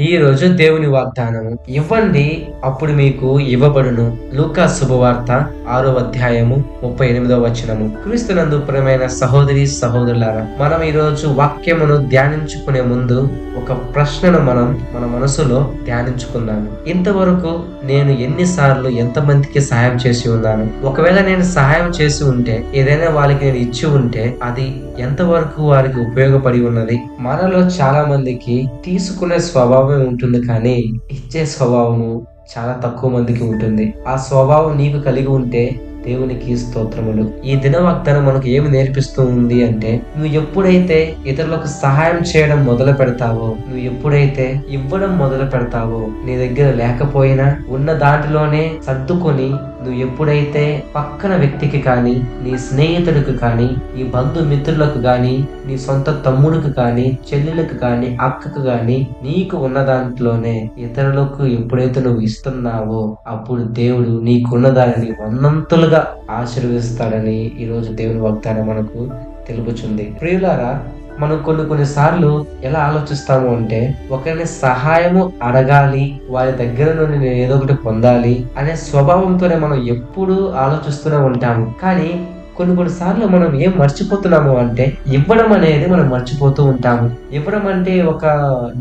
ఈ రోజు దేవుని వాగ్దానము ఇవ్వండి అప్పుడు మీకు ఇవ్వబడును. లూకా శుభవార్త 6వ అధ్యాయము 38వ వచనము. క్రీస్తునందు ప్రియమైన సహోదరి సహోదరులారా, మనం ఈ రోజు వాక్యమును ధ్యానించుకునే ముందు ఒక ప్రశ్నను మనం మన మనసులో ధ్యానించుకుందాము. ఇంతవరకు నేను ఎన్నిసార్లు ఎంతమందికి సహాయం చేసి ఉన్నాను? ఒకవేళ నేను సహాయం చేసి ఉంటే, ఏదైనా వాళ్ళకి నేను ఇచ్చి ఉంటే, అది ఎంతవరకు వారికి ఉపయోగపడి ఉన్నది? మనలో చాలా మందికి తీసుకునే స్వభావం ఉంటుంది, కానీ ఇచ్చే స్వభావము చాలా తక్కువ మందికి ఉంటుంది. ఆ స్వభావం నీకు కలిగి ఉంటే దేవునికి స్తోత్రములు. ఈ దిన వాగ్దానం మనకు ఏమి నేర్పిస్తూ ఉంది అంటే, నువ్వు ఎప్పుడైతే ఇతరులకు సహాయం చేయడం మొదలు పెడతావో, నువ్వు ఎప్పుడైతే ఇవ్వడం మొదలు పెడతావో, నీ దగ్గర లేకపోయినా ఉన్న దాంట్లోనే సర్దుకొని నువ్వు ఎప్పుడైతే పక్కన వ్యక్తికి కానీ, నీ స్నేహితుడికి కానీ, నీ బంధుమిత్రులకు కానీ, నీ సొంత తమ్ముడికి కానీ, చెల్లెలకు కానీ, అక్కకు కానీ, నీకు ఉన్న దాంట్లోనే ఇతరులకు ఎప్పుడైతే నువ్వు ఇస్తున్నావో, అప్పుడు దేవుడు నీకున్న దానిని వందంతులుగా ఆశీర్వదిస్తాడని ఈరోజు దేవుని వాగ్దానం మనకు తెలుపుచుంది. ప్రియులారా, మనం కొన్ని సార్లు ఎలా ఆలోచిస్తాము అంటే, ఒకరిని సహాయము అడగాలి, వారి దగ్గర నుండి నేను ఏదో ఒకటి పొందాలి అనే స్వభావంతోనే మనం ఎప్పుడూ ఆలోచిస్తూనే ఉంటాము. కానీ కొన్ని సార్లు మనం ఏం మర్చిపోతున్నాము అంటే, ఇవ్వడం అనేది మనం మర్చిపోతూ ఉంటాము. ఇవ్వడం అంటే ఒక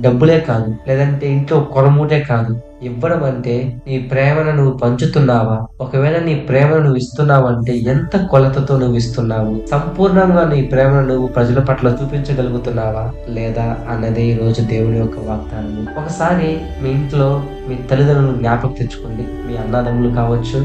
డబ్బులే కాదు, లేదంటే ఇంట్లో కొరమూటే కాదు. ఇవ్వడం అంటే నీ ప్రేమను నువ్వు పంచుతున్నావా? ఒకవేళ నీ ప్రేమను నువ్వు ఇస్తున్నావంటే ఎంత కొలతతో నువ్వు ఇస్తున్నావు? సంపూర్ణంగా నీ ప్రేమను నువ్వు ప్రజల పట్ల చూపించగలుగుతున్నావా లేదా అన్నదే ఈ రోజు దేవుని యొక్క వాగ్దానం. ఒకసారి మీ ఇంట్లో మీ తల్లిదండ్రులు జ్ఞాపకం తెచ్చుకోండి. మీ అన్నదమ్ములు కావచ్చు,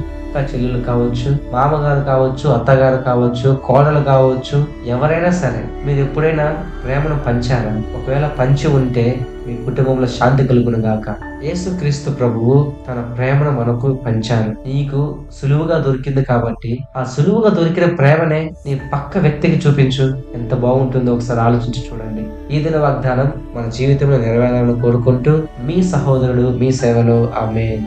చెల్లెలు కావచ్చు, మామగారు కావచ్చు, అత్తగారు కావచ్చు, కోడలు కావచ్చు, ఎవరైనా సరే మీరు ఎప్పుడైనా ప్రేమను పంచారా? ఒకవేళ పంచి ఉంటే మీ కుటుంబంలో శాంతి కలుగును గాక. యేసుక్రీస్తు ప్రభువు తన ప్రేమను మనకు పంచారు. నీకు సులువుగా దొరికింది కాబట్టి ఆ సులువుగా దొరికిన ప్రేమనే నీ పక్క వ్యక్తికి చూపించు. ఎంత బాగుంటుందో ఒకసారి ఆలోచించి చూడండి. ఈ దిన వాగ్దానం మన జీవితంలో నెరవేరాలని కోరుకుంటూ, మీ సహోదరుడు, మీ సేవలో ఆమేన్.